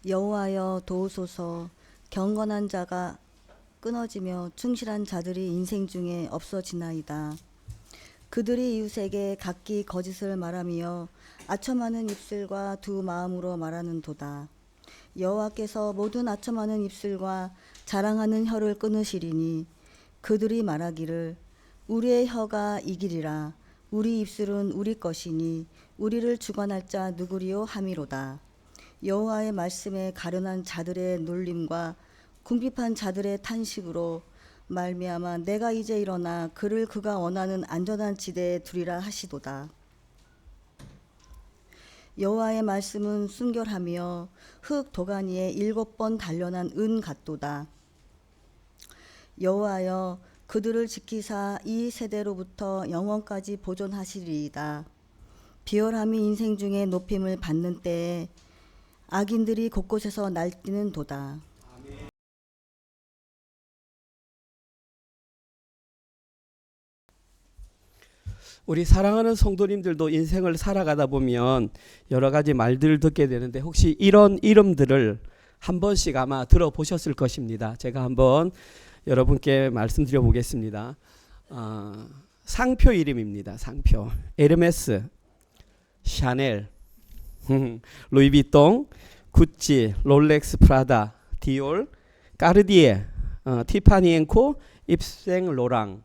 여호와여 도우소서. 경건한 자가 끊어지며 충실한 자들이 인생 중에 없어지나이다. 그들이 이웃에게 각기 거짓을 말하며 아첨하는 입술과 두 마음으로 말하는도다. 여호와께서 모든 아첨하는 입술과 자랑하는 혀를 끊으시리니 그들이 말하기를 우리의 혀가 이기리라. 우리 입술은 우리 것이니 우리를 주관할 자 누구리요 함이로다. 여호와의 말씀에 가련한 자들의 놀림과 궁핍한 자들의 탄식으로 말미암아 내가 이제 일어나 그를 그가 원하는 안전한 지대에 두리라 하시도다. 여호와의 말씀은 순결하며 흙 도가니에 7번 단련한 은 같도다. 여호와여 그들을 지키사 이 세대로부터 영원까지 보존하시리이다. 비열함이 인생 중에 높임을 받는 때에 악인들이 곳곳에서 날뛰는 도다. 우리 사랑하는 성도님들도 인생을 살아가다 보면 여러 가지 말들을 듣게 되는데 혹시 이런 이름들을 한 번씩 아마 들어보셨을 것입니다. 제가 한번 여러분께 말씀드려 보겠습니다. 상표 이름입니다. 상표. 에르메스, 샤넬, 루이비통, 구찌, 롤렉스, 프라다, 디올, 까르디에, 티파니 앤코, 입생 로랑.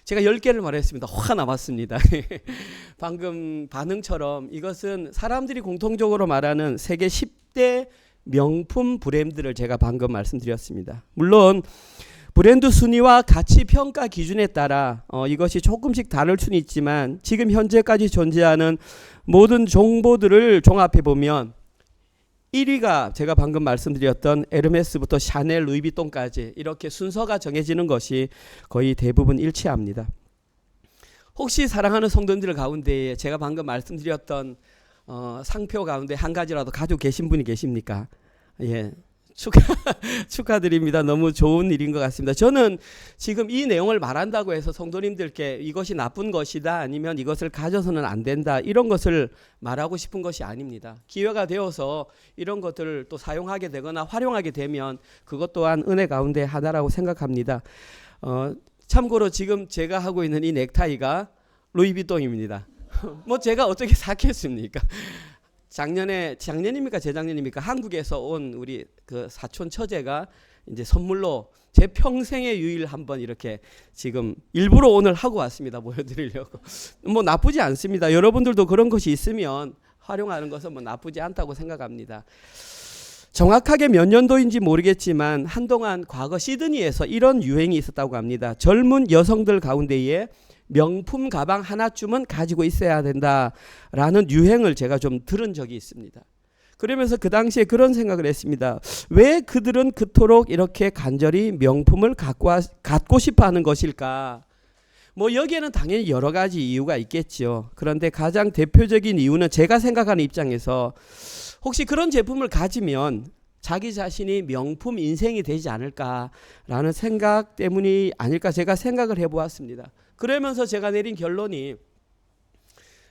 제가 10개를 말했습니다. 화가 남았습니다. 방금 반응처럼 이것은 사람들이 공통적으로 말하는 세계 10대 명품 브랜드를 제가 방금 말씀드렸습니다. 물론 브랜드 순위와 가치 평가 기준에 따라 이것이 조금씩 다를 수는 있지만 지금 현재까지 존재하는 모든 정보들을 종합해 보면 1위가 제가 방금 말씀드렸던 에르메스부터 샤넬, 루이비통까지 이렇게 순서가 정해지는 것이 거의 대부분 일치합니다. 혹시 사랑하는 성도님들 가운데 제가 방금 말씀드렸던 상표 가운데 한 가지라도 가지고 계신 분이 계십니까? 예. 축하드립니다. 너무 좋은 일인 것 같습니다. 저는 지금 이 내용을 말한다고 해서 성도님들께 이것이 나쁜 것이다 아니면 이것을 가져서는 안 된다 이런 것을 말하고 싶은 것이 아닙니다. 기회가 되어서 이런 것들을 또 사용하게 되거나 활용하게 되면 그것 또한 은혜 가운데 하나라고 생각합니다. 참고로 지금 제가 하고 있는 이 넥타이가 루이비통입니다. 뭐 제가 어떻게 샀겠습니까? 작년입니까 재작년입니까 한국에서 온 우리 그 사촌 처제가 이제 선물로 제 평생의 유일 한번 이렇게 지금 일부러 오늘 하고 왔습니다. 보여드리려고. 뭐 나쁘지 않습니다. 여러분들도 그런 것이 있으면 활용하는 것은 뭐 나쁘지 않다고 생각합니다. 정확하게 몇 년도인지 모르겠지만 한동안 과거 시드니에서 이런 유행이 있었다고 합니다. 젊은 여성들 가운데에 명품 가방 하나쯤은 가지고 있어야 된다라는 유행을 제가 좀 들은 적이 있습니다. 그러면서 그 당시에 그런 생각을 했습니다. 왜 그들은 그토록 이렇게 간절히 명품을 갖고 싶어 하는 것일까? 뭐 여기에는 당연히 여러 가지 이유가 있겠죠. 그런데 가장 대표적인 이유는 제가 생각하는 입장에서 혹시 그런 제품을 가지면 자기 자신이 명품 인생이 되지 않을까라는 생각 때문이 아닐까 제가 생각을 해보았습니다. 그러면서 제가 내린 결론이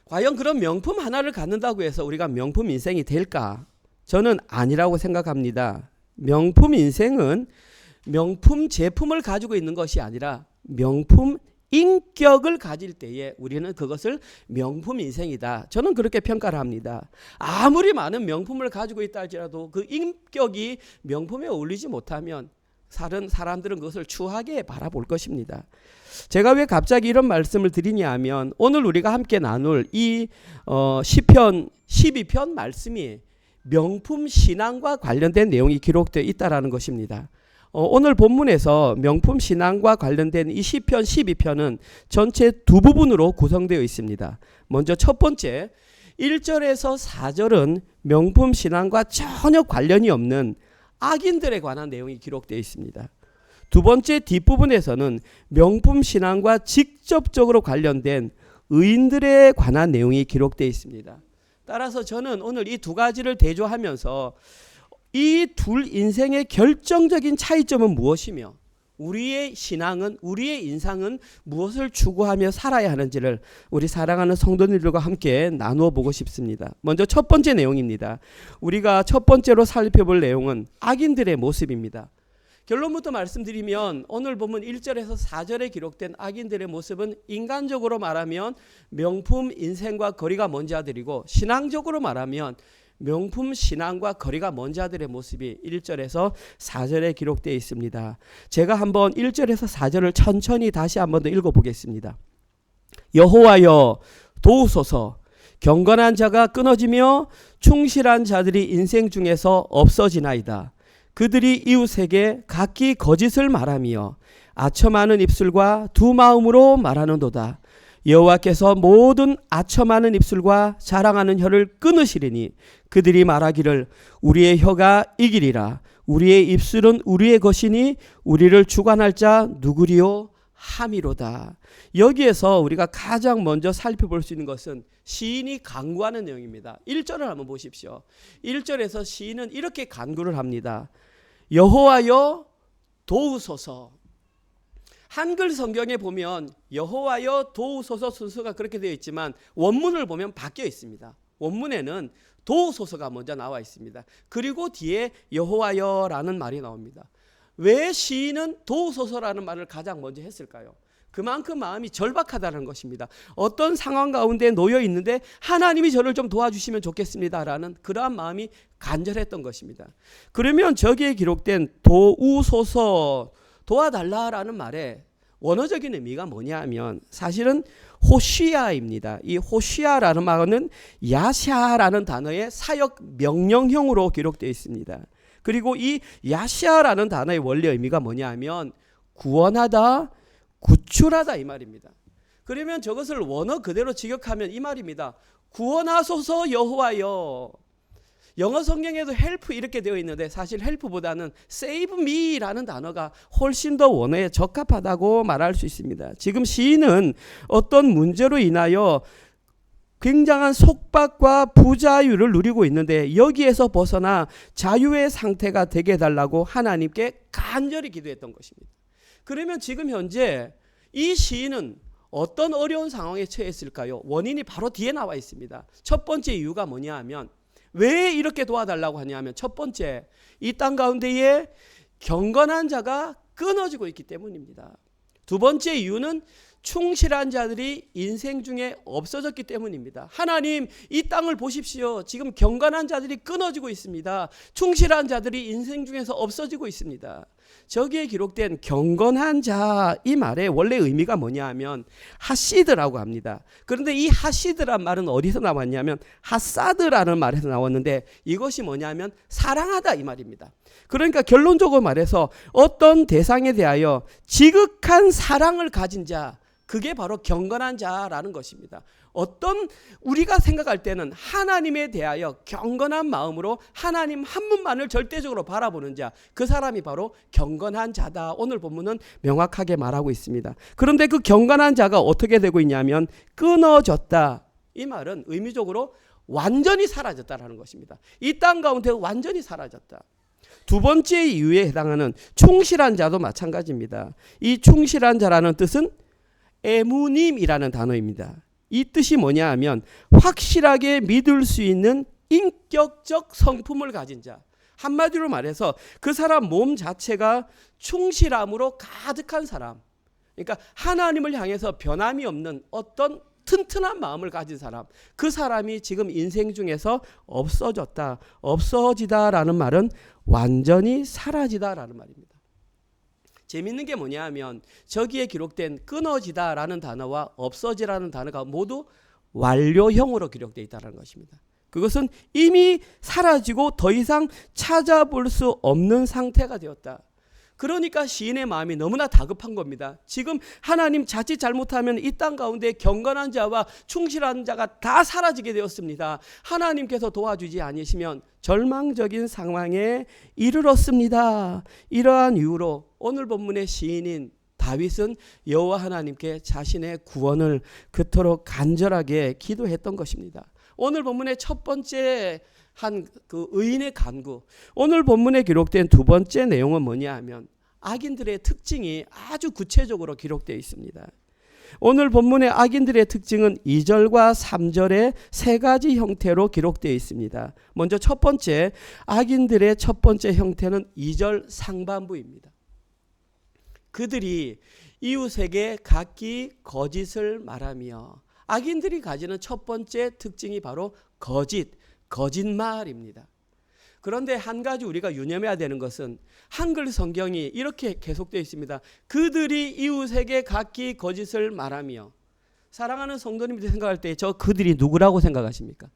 과연 그런 명품 하나를 갖는다고 해서 우리가 명품 인생이 될까? 저는 아니라고 생각합니다. 명품 인생은 명품 제품을 가지고 있는 것이 아니라 명품 인격을 가질 때에 우리는 그것을 명품 인생이다. 저는 그렇게 평가를 합니다. 아무리 많은 명품을 가지고 있다 할지라도 그 인격이 명품에 어울리지 못하면 다른 사람들은 그것을 추하게 바라볼 것입니다. 제가 왜 갑자기 이런 말씀을 드리냐 하면 오늘 우리가 함께 나눌 이 시편 12편 말씀이 명품 신앙과 관련된 내용이 기록되어 있다는 것입니다. 오늘 본문에서 명품 신앙과 관련된 이 시편 12편은 전체 두 부분으로 구성되어 있습니다. 먼저 첫 번째 1절에서 4절은 명품 신앙과 전혀 관련이 없는 악인들에 관한 내용이 기록되어 있습니다. 두 번째 뒷부분에서는 명품 신앙과 직접적으로 관련된 의인들에 관한 내용이 기록되어 있습니다. 따라서 저는 오늘 이 두 가지를 대조하면서 이 둘 인생의 결정적인 차이점은 무엇이며 우리의 신앙은, 우리의 인상은 무엇을 추구하며 살아야 하는지를 우리 사랑하는 성도님들과 함께 나누어 보고 싶습니다. 먼저 첫 번째 내용입니다. 우리가 첫 번째로 살펴볼 내용은 악인들의 모습입니다. 결론부터 말씀드리면 오늘 본문 1절에서 4절에 기록된 악인들의 모습은 인간적으로 말하면 명품 인생과 거리가 먼 자들이고, 신앙적으로 말하면 명품 신앙과 거리가 먼 자들의 모습이 1절에서 4절에 기록되어 있습니다. 제가 한번 1절에서 4절을 천천히 다시 한번 더 읽어보겠습니다. 여호와여 도우소서, 경건한 자가 끊어지며 충실한 자들이 인생 중에서 없어지나이다. 그들이 이웃에게 각기 거짓을 말하며 아첨하는 입술과 두 마음으로 말하는도다. 여호와께서 모든 아첨하는 입술과 자랑하는 혀를 끊으시리니 그들이 말하기를 우리의 혀가 이기리라. 우리의 입술은 우리의 것이니 우리를 주관할 자 누구리요 함이로다. 여기에서 우리가 가장 먼저 살펴볼 수 있는 것은 시인이 간구하는 내용입니다. 1절을 한번 보십시오. 1절에서 시인은 이렇게 간구를 합니다. 여호와여 도우소서. 한글 성경에 보면 여호와여 도우소서 순서가 그렇게 되어 있지만 원문을 보면 바뀌어 있습니다. 원문에는 도우소서가 먼저 나와 있습니다. 그리고 뒤에 여호와여라는 말이 나옵니다. 왜 시인은 도우소서라는 말을 가장 먼저 했을까요? 그만큼 마음이 절박하다는 것입니다. 어떤 상황 가운데 놓여 있는데 하나님이 저를 좀 도와주시면 좋겠습니다라는 그러한 마음이 간절했던 것입니다. 그러면 저기에 기록된 도우소서, 도와달라라는 말에 원어적인 의미가 뭐냐면 사실은 호시아입니다. 이 호시아라는 말은 야샤라는 단어의 사역 명령형으로 기록되어 있습니다. 그리고 이 야샤라는 단어의 원래 의미가 뭐냐면 구원하다, 구출하다 이 말입니다. 그러면 저것을 원어 그대로 직역하면 이 말입니다. 구원하소서 여호와여. 영어 성경에도 help 이렇게 되어 있는데 사실 help보다는 save me라는 단어가 훨씬 더 원어에 적합하다고 말할 수 있습니다. 지금 시인은 어떤 문제로 인하여 굉장한 속박과 부자유를 누리고 있는데 여기에서 벗어나 자유의 상태가 되게 해달라고 하나님께 간절히 기도했던 것입니다. 그러면 지금 현재 이 시인은 어떤 어려운 상황에 처했을까요? 원인이 바로 뒤에 나와 있습니다. 첫 번째 이유가 뭐냐 하면 왜 이렇게 도와달라고 하냐 하면 첫 번째, 이 땅 가운데에 경건한 자가 끊어지고 있기 때문입니다. 두 번째 이유는 충실한 자들이 인생 중에 없어졌기 때문입니다. 하나님, 이 땅을 보십시오. 지금 경건한 자들이 끊어지고 있습니다. 충실한 자들이 인생 중에서 없어지고 있습니다. 저기에 기록된 경건한 자 이 말의 원래 의미가 뭐냐 하면 하시드라고 합니다. 그런데 이 하시드란 말은 어디서 나왔냐면 하사드라는 말에서 나왔는데 이것이 뭐냐면 사랑하다 이 말입니다. 그러니까 결론적으로 말해서 어떤 대상에 대하여 지극한 사랑을 가진 자, 그게 바로 경건한 자라는 것입니다. 어떤 우리가 생각할 때는 하나님에 대하여 경건한 마음으로 하나님 한 분만을 절대적으로 바라보는 자, 그 사람이 바로 경건한 자다. 오늘 본문은 명확하게 말하고 있습니다. 그런데 그 경건한 자가 어떻게 되고 있냐면 끊어졌다. 이 말은 의미적으로 완전히 사라졌다라는 것입니다. 이 땅 가운데 완전히 사라졌다. 두 번째 이유에 해당하는 충실한 자도 마찬가지입니다. 이 충실한 자라는 뜻은 에무님이라는 단어입니다. 이 뜻이 뭐냐 하면 확실하게 믿을 수 있는 인격적 성품을 가진 자. 한마디로 말해서 그 사람 몸 자체가 충실함으로 가득한 사람. 그러니까 하나님을 향해서 변함이 없는 어떤 튼튼한 마음을 가진 사람. 그 사람이 지금 인생 중에서 없어졌다. 없어지다라는 말은 완전히 사라지다라는 말입니다. 재밌는 게 뭐냐 하면 저기에 기록된 끊어지다라는 단어와 없어지라는 단어가 모두 완료형으로 기록되어 있다는 것입니다. 그것은 이미 사라지고 더 이상 찾아볼 수 없는 상태가 되었다. 그러니까 시인의 마음이 너무나 다급한 겁니다. 지금 하나님 자칫 잘못하면 이 땅 가운데 경건한 자와 충실한 자가 다 사라지게 되었습니다. 하나님께서 도와주지 않으시면 절망적인 상황에 이르렀습니다. 이러한 이유로 오늘 본문의 시인인 다윗은 여호와 하나님께 자신의 구원을 그토록 간절하게 기도했던 것입니다. 오늘 본문의 첫 번째 한 그 의인의 간구. 오늘 본문에 기록된 두 번째 내용은 뭐냐 하면 악인들의 특징이 아주 구체적으로 기록되어 있습니다. 오늘 본문의 악인들의 특징은 2절과 3절의 세 가지 형태로 기록되어 있습니다. 먼저 첫 번째, 악인들의 첫 번째 형태는 2절 상반부입니다. 그들이 이웃에게 각기 거짓을 말하며, 악인들이 가지는 첫 번째 특징이 바로 거짓말입니다. 그런데 한 가지 우리가 유념해야 되는 것은 한글 성경이 이렇게 계속되어 있습니다. 그들이 이웃에게 각기 거짓을 말하며. 사랑하는 성도님들이 생각할 때 저 그들이 누구라고 생각하십니까?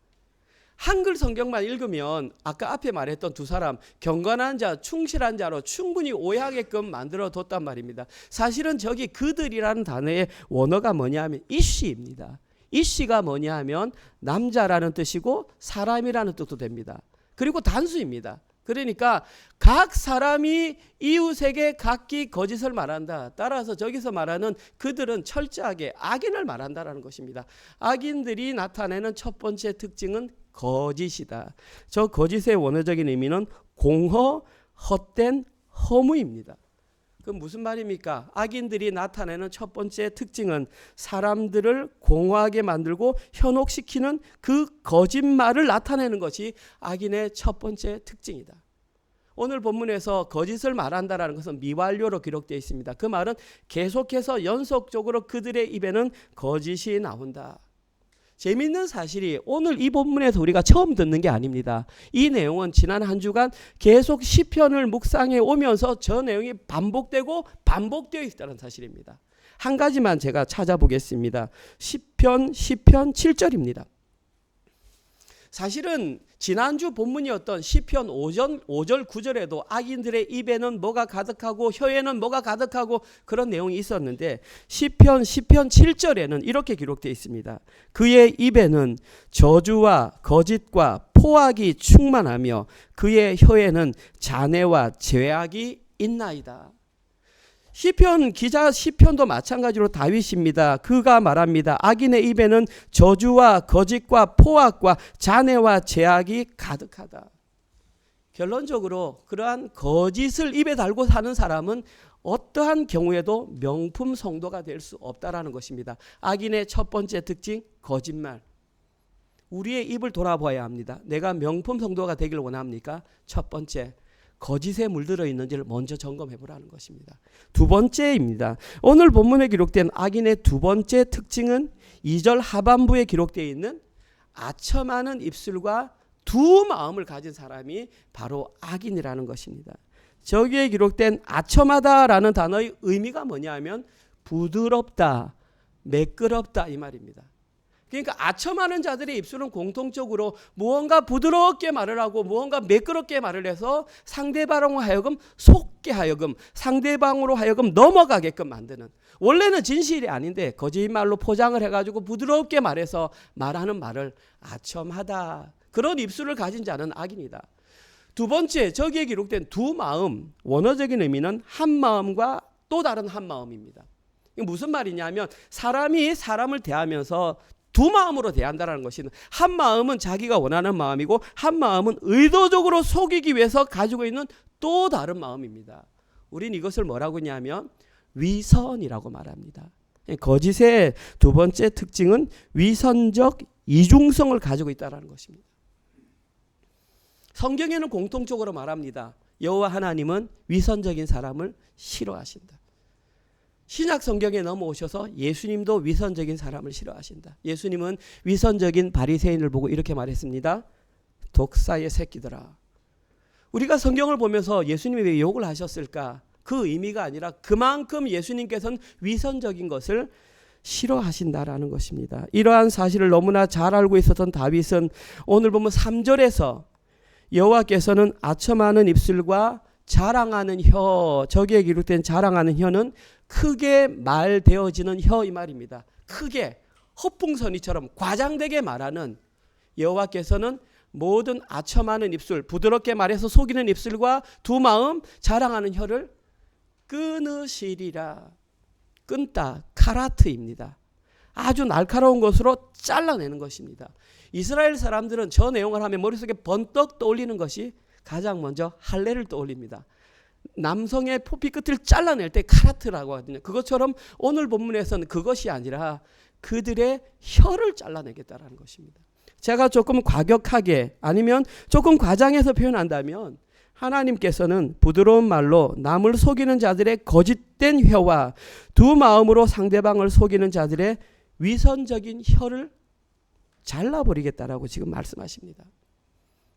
한글 성경만 읽으면 아까 앞에 말했던 두 사람, 경건한 자, 충실한 자로 충분히 오해하게끔 만들어 뒀단 말입니다. 사실은 저기 그들이라는 단어의 원어가 뭐냐 하면 이씨입니다. 이씨가 뭐냐 하면 남자라는 뜻이고 사람이라는 뜻도 됩니다. 그리고 단수입니다. 그러니까 각 사람이 이웃에게 각기 거짓을 말한다. 따라서 저기서 말하는 그들은 철저하게 악인을 말한다라는 것입니다. 악인들이 나타내는 첫 번째 특징은 거짓이다. 저 거짓의 원어적인 의미는 공허, 헛된 허무입니다. 그럼 무슨 말입니까? 악인들이 나타내는 첫 번째 특징은 사람들을 공허하게 만들고 현혹시키는 그 거짓말을 나타내는 것이 악인의 첫 번째 특징이다. 오늘 본문에서 거짓을 말한다라는 것은 미완료로 기록되어 있습니다. 그 말은 계속해서 연속적으로 그들의 입에는 거짓이 나온다. 재미있는 사실이 오늘 이 본문에서 우리가 처음 듣는 게 아닙니다. 이 내용은 지난 한 주간 계속 시편을 묵상해 오면서 저 내용이 반복되어 있다는 사실입니다. 한 가지만 제가 찾아보겠습니다. 시편 7절입니다. 사실은 지난주 본문이었던 시편 5절 9절에도 악인들의 입에는 뭐가 가득하고 혀에는 뭐가 가득하고 그런 내용이 있었는데 시편 7절에는 이렇게 기록되어 있습니다. 그의 입에는 저주와 거짓과 포악이 충만하며 그의 혀에는 잔해와 죄악이 있나이다. 시편 기자 시편도 마찬가지로 다윗입니다. 그가 말합니다. 악인의 입에는 저주와 거짓과 포악과 잔해와 죄악이 가득하다. 결론적으로 그러한 거짓을 입에 달고 사는 사람은 어떠한 경우에도 명품 성도가 될 수 없다라는 것입니다. 악인의 첫 번째 특징, 거짓말. 우리의 입을 돌아봐야 합니다. 내가 명품 성도가 되길 원합니까? 첫 번째, 거짓에 물들어 있는지를 먼저 점검해 보라는 것입니다. 두 번째입니다. 오늘 본문에 기록된 악인의 두 번째 특징은 2절 하반부에 기록되어 있는 아첨하는 입술과 두 마음을 가진 사람이 바로 악인이라는 것입니다. 저기에 기록된 아첨하다라는 단어의 의미가 뭐냐 하면 부드럽다, 매끄럽다 이 말입니다. 그러니까 아첨하는 자들의 입술은 공통적으로 무언가 부드럽게 말을 하고 무언가 매끄럽게 말을 해서 상대방으로 하여금 속게 하여금 상대방으로 하여금 넘어가게끔 만드는, 원래는 진실이 아닌데 거짓말로 포장을 해가지고 부드럽게 말해서 말하는 말을 아첨하다. 그런 입술을 가진 자는 악인이다. 두 번째, 저기에 기록된 두 마음, 원어적인 의미는 한 마음과 또 다른 한 마음입니다. 이게 무슨 말이냐면 사람이 사람을 대하면서 두 마음으로 대한다는 것은 한 마음은 자기가 원하는 마음이고 한 마음은 의도적으로 속이기 위해서 가지고 있는 또 다른 마음입니다. 우린 이것을 뭐라고 하냐면 위선이라고 말합니다. 거짓의 두 번째 특징은 위선적 이중성을 가지고 있다는 것입니다. 성경에는 공통적으로 말합니다. 여호와 하나님은 위선적인 사람을 싫어하신다. 신약 성경에 넘어오셔서 예수님도 위선적인 사람을 싫어하신다. 예수님은 위선적인 바리새인을 보고 이렇게 말했습니다. 독사의 새끼들아. 우리가 성경을 보면서 예수님이 왜 욕을 하셨을까? 그 의미가 아니라 그만큼 예수님께서는 위선적인 것을 싫어하신다라는 것입니다. 이러한 사실을 너무나 잘 알고 있었던 다윗은 오늘 보면 3절에서 여호와께서는 아첨하는 입술과 자랑하는 혀, 저기에 기록된 자랑하는 혀는 크게 말되어지는 혀 이 말입니다. 크게 허풍선이처럼 과장되게 말하는 여호와께서는 모든 아첨하는 입술, 부드럽게 말해서 속이는 입술과 두 마음, 자랑하는 혀를 끊으시리라. 끊다, 카라트입니다. 아주 날카로운 것으로 잘라내는 것입니다. 이스라엘 사람들은 저 내용을 하면 머릿속에 번떡 떠올리는 것이 가장 먼저 할례를 떠올립니다. 남성의 포피 끝을 잘라낼 때 카라트라고 하거든요. 그것처럼 오늘 본문에서는 그것이 아니라 그들의 혀를 잘라내겠다라는 것입니다. 제가 조금 과격하게 아니면 조금 과장해서 표현한다면 하나님께서는 부드러운 말로 남을 속이는 자들의 거짓된 혀와 두 마음으로 상대방을 속이는 자들의 위선적인 혀를 잘라버리겠다라고 지금 말씀하십니다.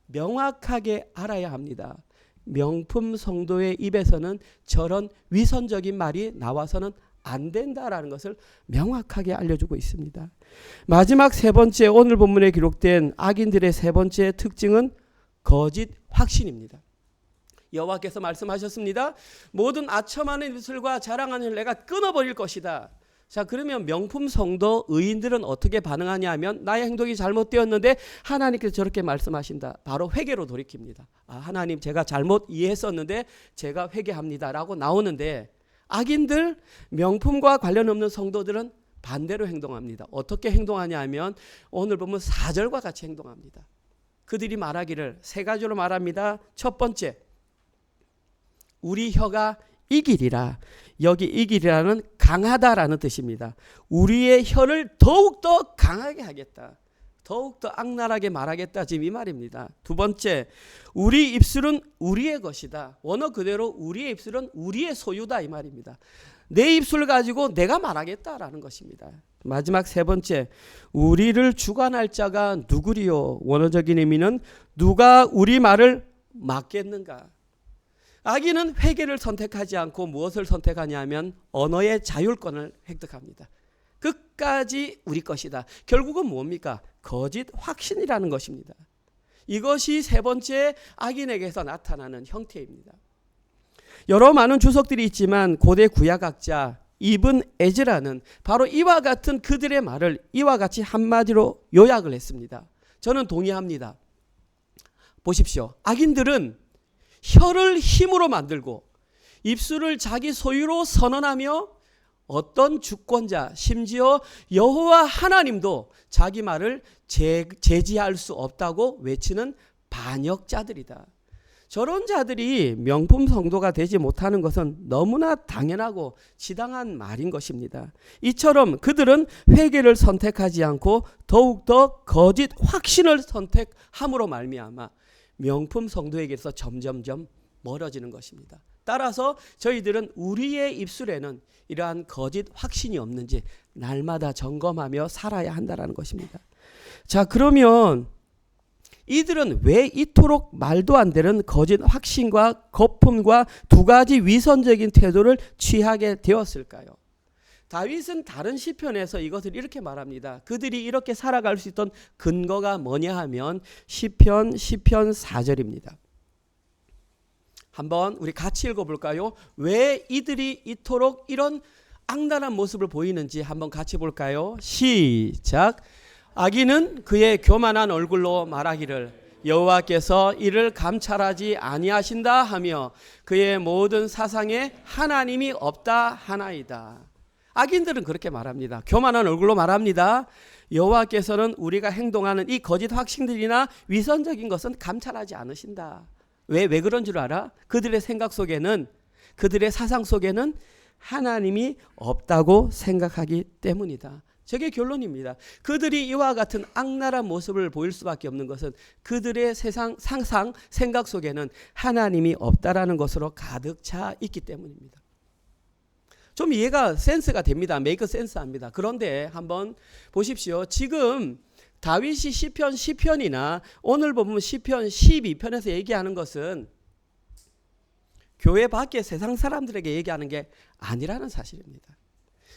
명확하게 알아야 합니다. 명품 성도의 입에서는 저런 위선적인 말이 나와서는 안 된다라는 것을 명확하게 알려주고 있습니다. 마지막 세 번째 오늘 본문에 기록된 악인들의 세 번째 특징은 거짓 확신입니다. 여호와께서 말씀하셨습니다. 모든 아첨하는 입술과 자랑하는 혀를 내가 끊어버릴 것이다. 자, 그러면 명품 성도 의인들은 어떻게 반응하냐 하면 나의 행동이 잘못되었는데 하나님께서 저렇게 말씀하신다. 바로 회개로 돌이킵니다. 아, 하나님 제가 잘못 이해했었는데 제가 회개합니다 라고 나오는데 악인들, 명품과 관련 없는 성도들은 반대로 행동합니다. 어떻게 행동하냐 하면 오늘 보면 4절과 같이 행동합니다. 그들이 말하기를 세 가지로 말합니다. 첫 번째, 우리 혀가 이기리라. 여기 이기리라는 강하다라는 뜻입니다. 우리의 혀를 더욱더 강하게 하겠다. 더욱더 악랄하게 말하겠다. 지금 이 말입니다. 두 번째, 우리 입술은 우리의 것이다. 원어 그대로 우리의 입술은 우리의 소유다 이 말입니다. 내 입술 가지고 내가 말하겠다라는 것입니다. 마지막 세 번째, 우리를 주관할 자가 누구리요? 원어적인 의미는 누가 우리 말을 막겠는가? 악인은 회개를 선택하지 않고 무엇을 선택하냐 하면 언어의 자율권을 획득합니다. 끝까지 우리 것이다. 결국은 뭡니까? 거짓 확신이라는 것입니다. 이것이 세 번째 악인에게서 나타나는 형태입니다. 여러 많은 주석들이 있지만 고대 구약학자 이븐 에즈라는 바로 이와 같은 그들의 말을 이와 같이 한마디로 요약을 했습니다. 저는 동의합니다. 보십시오. 악인들은 혀를 힘으로 만들고 입술을 자기 소유로 선언하며 어떤 주권자 심지어 여호와 하나님도 자기 말을 제지할 수 없다고 외치는 반역자들이다. 저런 자들이 명품 성도가 되지 못하는 것은 너무나 당연하고 지당한 말인 것입니다. 이처럼 그들은 회개를 선택하지 않고 더욱더 거짓 확신을 선택함으로 말미암아 명품 성도에게서 점점점 멀어지는 것입니다. 따라서 저희들은 우리의 입술에는 이러한 거짓 확신이 없는지 날마다 점검하며 살아야 한다는 것입니다. 자, 그러면 이들은 왜 이토록 말도 안 되는 거짓 확신과 거품과 두 가지 위선적인 태도를 취하게 되었을까요? 다윗은 다른 시편에서 이것을 이렇게 말합니다. 그들이 이렇게 살아갈 수 있던 근거가 뭐냐 하면 시편 4절입니다. 한번 우리 같이 읽어볼까요? 왜 이들이 이토록 이런 악랄한 모습을 보이는지 한번 같이 볼까요? 시작. 악인은 그의 교만한 얼굴로 말하기를 여호와께서 이를 감찰하지 아니하신다 하며 그의 모든 사상에 하나님이 없다 하나이다. 악인들은 그렇게 말합니다. 교만한 얼굴로 말합니다. 여호와께서는 우리가 행동하는 이 거짓 확신들이나 위선적인 것은 감찰하지 않으신다. 왜 그런 줄 알아? 그들의 생각 속에는, 그들의 사상 속에는 하나님이 없다고 생각하기 때문이다. 저게 결론입니다. 그들이 이와 같은 악랄한 모습을 보일 수밖에 없는 것은 그들의 세상, 상상, 생각 속에는 하나님이 없다라는 것으로 가득 차 있기 때문입니다. 좀 이해가 센스가 됩니다. 메이크 센스합니다. 그런데 한번 보십시오. 지금 다윗이 시편 10편이나 오늘 보면 시편 12편에서 얘기하는 것은 교회 밖에 세상 사람들에게 얘기하는 게 아니라는 사실입니다.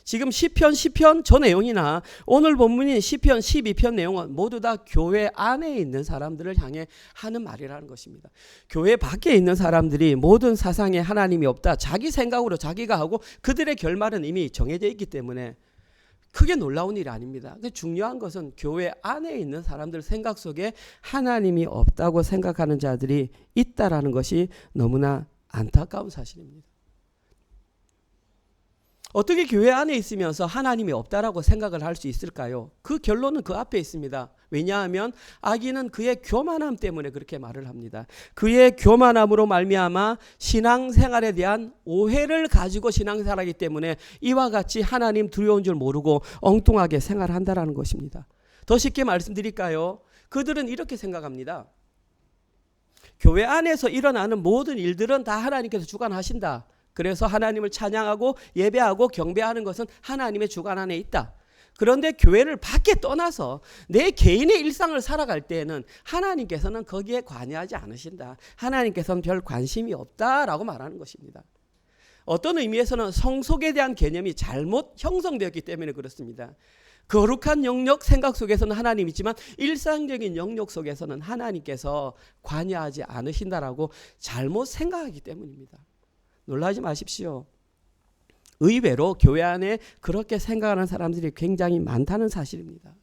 지금 시편 10편 저 내용이나 오늘 본문인 시편 12편 내용은 모두 다 교회 안에 있는 사람들을 향해 하는 말이라는 것입니다. 교회 밖에 있는 사람들이 모든 사상에 하나님이 없다, 자기 생각으로 자기가 하고 그들의 결말은 이미 정해져 있기 때문에 크게 놀라운 일이 아닙니다. 중요한 것은 교회 안에 있는 사람들 생각 속에 하나님이 없다고 생각하는 자들이 있다라는 것이 너무나 안타까운 사실입니다. 어떻게 교회 안에 있으면서 하나님이 없다라고 생각을 할 수 있을까요? 그 결론은 그 앞에 있습니다. 왜냐하면 악인은 그의 교만함 때문에 그렇게 말을 합니다. 그의 교만함으로 말미암아 신앙생활에 대한 오해를 가지고 신앙생활하기 때문에 이와 같이 하나님 두려운 줄 모르고 엉뚱하게 생활한다라는 것입니다. 더 쉽게 말씀드릴까요? 그들은 이렇게 생각합니다. 교회 안에서 일어나는 모든 일들은 다 하나님께서 주관하신다. 그래서 하나님을 찬양하고 예배하고 경배하는 것은 하나님의 주관 안에 있다. 그런데 교회를 밖에 떠나서 내 개인의 일상을 살아갈 때에는 하나님께서는 거기에 관여하지 않으신다. 하나님께서는 별 관심이 없다라고 말하는 것입니다. 어떤 의미에서는 성속에 대한 개념이 잘못 형성되었기 때문에 그렇습니다. 거룩한 영역 생각 속에서는 하나님 있지만 일상적인 영역 속에서는 하나님께서 관여하지 않으신다라고 잘못 생각하기 때문입니다. 놀라지 마십시오. 의외로 교회 안에 그렇게 생각하는 사람들이 굉장히 많다는 사실입니다.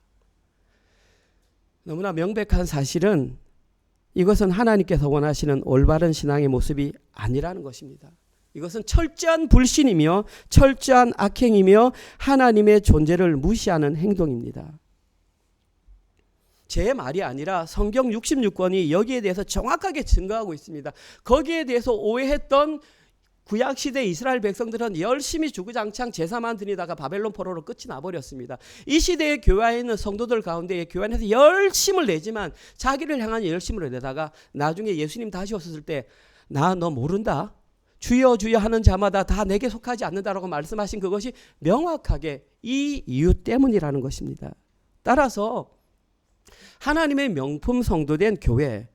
너무나 명백한 사실은 이것은 하나님께서 원하시는 올바른 신앙의 모습이 아니라는 것입니다. 이것은 철저한 불신이며 철저한 악행이며 하나님의 존재를 무시하는 행동입니다. 제 말이 아니라 성경 66권이 여기에 대해서 정확하게 증거하고 있습니다. 거기에 대해서 오해했던 구약시대 이스라엘 백성들은 열심히 주구장창 제사만 드리다가 바벨론 포로로 끝이 나버렸습니다. 이 시대의 교회 안에 있는 성도들 가운데 교회 안에서 열심을 내지만 자기를 향한 열심을 내다가 나중에 예수님 다시 오셨을 때 나 너 모른다. 주여 주여 하는 자마다 다 내게 속하지 않는다라고 말씀하신 그것이 명확하게 이 이유 때문이라는 것입니다. 따라서 하나님의 명품 성도된 교회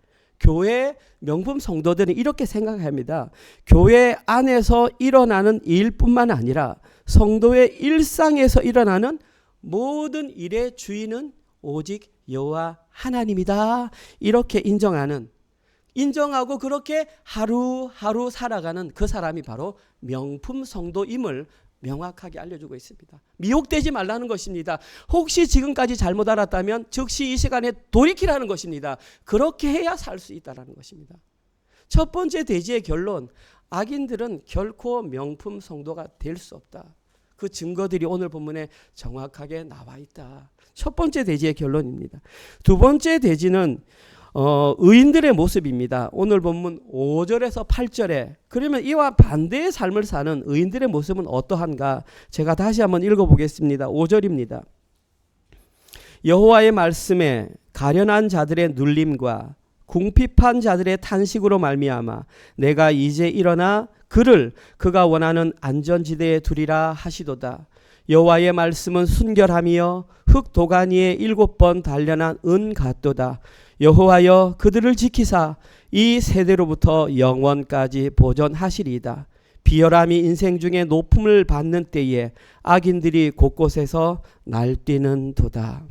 명품 성도들은 이렇게 생각합니다. 교회 안에서 일어나는 일뿐만 아니라 성도의 일상에서 일어나는 모든 일의 주인은 오직 여호와 하나님이다. 이렇게 인정하고 그렇게 하루하루 살아가는 그 사람이 바로 명품 성도임을 명확하게 알려주고 있습니다. 미혹되지 말라는 것입니다. 혹시 지금까지 잘못 알았다면 즉시 이 시간에 돌이키라는 것입니다. 그렇게 해야 살 수 있다는 것입니다. 첫 번째 대지의 결론, 악인들은 결코 명품 성도가 될 수 없다. 그 증거들이 오늘 본문에 정확하게 나와 있다. 첫 번째 대지의 결론입니다. 두 번째 대지는 의인들의 모습입니다. 오늘 본문 5절에서 8절에 그러면 이와 반대의 삶을 사는 의인들의 모습은 어떠한가? 제가 다시 한번 읽어보겠습니다. 5절입니다. 여호와의 말씀에 가련한 자들의 눌림과 궁핍한 자들의 탄식으로 말미암아 내가 이제 일어나 그가 원하는 안전지대에 두리라 하시도다. 여호와의 말씀은 순결하며 흙 도가니에 7번 단련한 은 같도다. 여호와여 그들을 지키사 이 세대로부터 영원까지 보존하시리이다. 비열함이 인생 중에 높음을 받는 때에 악인들이 곳곳에서 날뛰는 도다.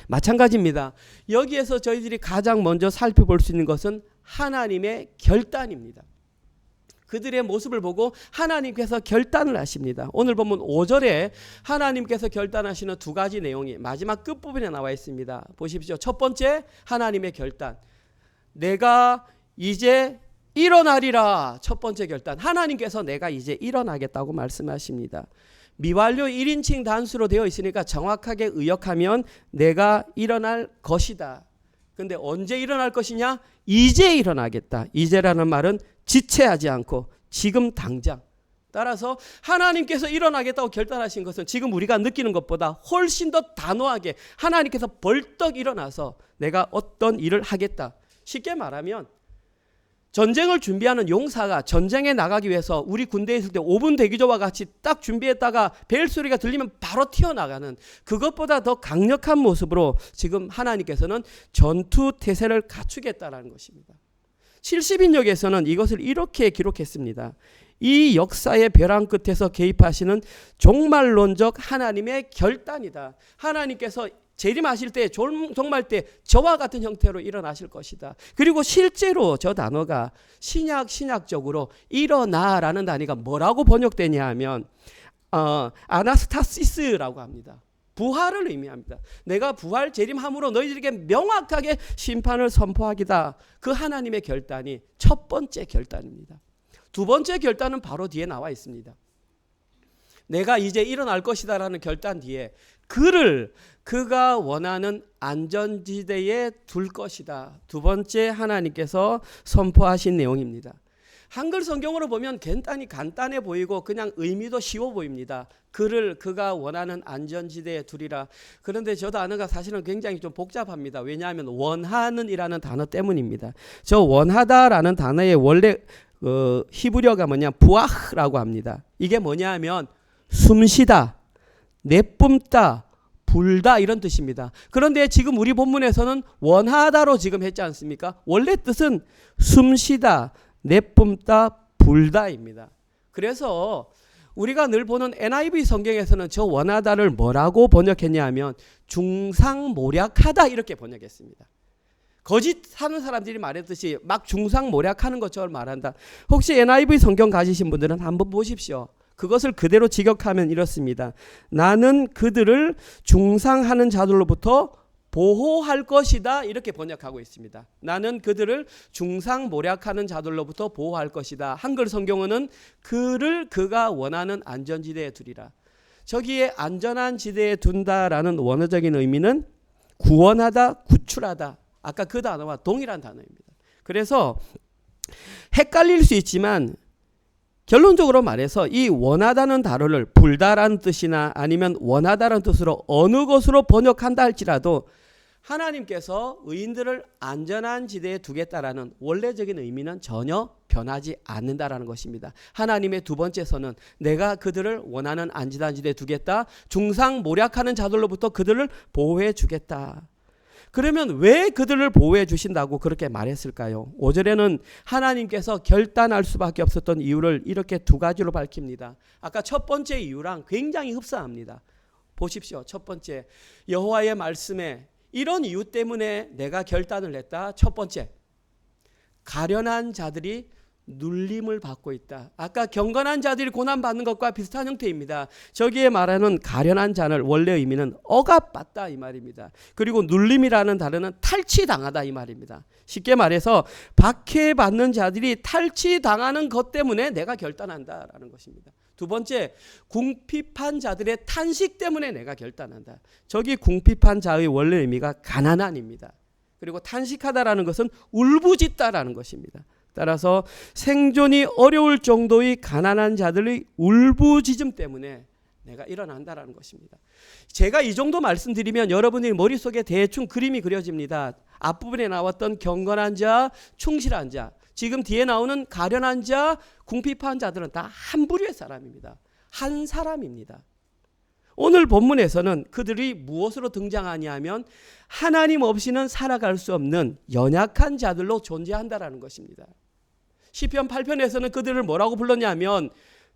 마찬가지입니다. 여기에서 저희들이 가장 먼저 살펴볼 수 있는 것은 하나님의 결단입니다. 그들의 모습을 보고 하나님께서 결단을 하십니다. 오늘 본문 5절에 하나님께서 결단하시는 두 가지 내용이 마지막 끝부분에 나와 있습니다. 보십시오. 첫 번째, 하나님의 결단. 내가 이제 일어나리라. 첫 번째 결단. 하나님께서 내가 이제 일어나겠다고 말씀하십니다. 미완료 1인칭 단수로 되어 있으니까 정확하게 의역하면 내가 일어날 것이다. 근데 언제 일어날 것이냐? 이제 일어나겠다. 이제라는 말은 지체하지 않고 지금 당장. 따라서 하나님께서 일어나겠다고 결단하신 것은 지금 우리가 느끼는 것보다 훨씬 더 단호하게 하나님께서 벌떡 일어나서 내가 어떤 일을 하겠다. 쉽게 말하면 전쟁을 준비하는 용사가 전쟁에 나가기 위해서 우리 군대에 있을 때 5분 대기조와 같이 딱 준비했다가 벨소리가 들리면 바로 튀어나가는 그것보다 더 강력한 모습으로 지금 하나님께서는 전투 태세를 갖추겠다는 것입니다. 70인역에서는 이것을 이렇게 기록했습니다. 이 역사의 벼랑 끝에서 개입하시는 종말론적 하나님의 결단이다. 하나님께서 재림하실 때 종말 때 저와 같은 형태로 일어나실 것이다. 그리고 실제로 저 단어가 신약적으로 일어나라는 단위가 뭐라고 번역되냐 하면 아나스타시스라고 합니다. 부활을 의미합니다. 내가 부활 재림함으로 너희들에게 명확하게 심판을 선포하기다. 그 하나님의 결단이 첫 번째 결단입니다. 두 번째 결단은 바로 뒤에 나와 있습니다. 내가 이제 일어날 것이다라는 결단 뒤에 그가 원하는 안전지대에 둘 것이다. 두 번째 하나님께서 선포하신 내용입니다. 한글 성경으로 보면 간단해 보이고 그냥 의미도 쉬워 보입니다. 그가 원하는 안전지대에 두리라. 그런데 저 단어가 사실은 굉장히 좀 복잡합니다. 왜냐하면 원하는 이라는 단어 때문입니다. 저 원하다라는 단어의 원래 히브리어가 부아흐라고 합니다. 이게 뭐냐 하면 숨쉬다, 내뿜다, 불다 이런 뜻입니다. 그런데 지금 우리 본문에서는 원하다로 지금 했지 않습니까? 원래 뜻은 숨쉬다, 내뿜다, 불다입니다. 그래서 우리가 늘 보는 NIV 성경에서는 저 원하다를 뭐라고 번역했냐 하면 중상모략하다 이렇게 번역했습니다. 거짓하는 사람들이 말했듯이 막 중상모략하는 것처럼 말한다. 혹시 NIV 성경 가지신 분들은 한번 보십시오. 그것을 그대로 직역하면 이렇습니다. 나는 그들을 중상하는 자들로부터 보호할 것이다 이렇게 번역하고 있습니다. 나는 그들을 중상모략하는 자들로부터 보호할 것이다. 한글 성경어는 그가 원하는 안전지대에 두리라. 저기에 안전한 지대에 둔다라는 원어적인 의미는 구원하다, 구출하다. 아까 그 단어와 동일한 단어입니다. 그래서 헷갈릴 수 있지만 결론적으로 말해서 이 원하다는 단어를 불다라는 뜻이나 아니면 원하다라는 뜻으로 어느 것으로 번역한다 할지라도 하나님께서 의인들을 안전한 지대에 두겠다라는 원래적인 의미는 전혀 변하지 않는다라는 것입니다. 하나님의 두 번째 선은 내가 그들을 원하는 안전한 지대에 두겠다. 중상모략하는 자들로부터 그들을 보호해 주겠다. 그러면 왜 그들을 보호해 주신다고 그렇게 말했을까요? 5절에는 하나님께서 결단할 수밖에 없었던 이유를 이렇게 두 가지로 밝힙니다. 아까 첫 번째 이유랑 굉장히 흡사합니다. 보십시오. 첫 번째, 여호와의 말씀에 이런 이유 때문에 내가 결단을 했다. 첫 번째, 가련한 자들이 눌림을 받고 있다. 아까 경건한 자들이 고난받는 것과 비슷한 형태입니다. 저기에 말하는 가련한 자는 원래 의미는 억압받다 이 말입니다. 그리고 눌림이라는 단어는 탈취당하다 이 말입니다. 쉽게 말해서 박해받는 자들이 탈취당하는 것 때문에 내가 결단한다라는 것입니다. 두 번째, 궁핍한 자들의 탄식 때문에 내가 결단한다. 저기 궁핍한 자의 원래 의미가 가난한입니다. 그리고 탄식하다라는 것은 울부짖다라는 것입니다. 따라서 생존이 어려울 정도의 가난한 자들의 울부짖음 때문에 내가 일어난다라는 것입니다. 제가 이 정도 말씀드리면 여러분의 머릿속에 대충 그림이 그려집니다. 앞부분에 나왔던 경건한 자, 충실한 자, 지금 뒤에 나오는 가련한 자, 궁핍한 자들은 다 한 부류의 사람입니다. 한 사람입니다. 오늘 본문에서는 그들이 무엇으로 등장하냐 하면 하나님 없이는 살아갈 수 없는 연약한 자들로 존재한다라는 것입니다. 시편 8편에서는 그들을 뭐라고 불렀냐면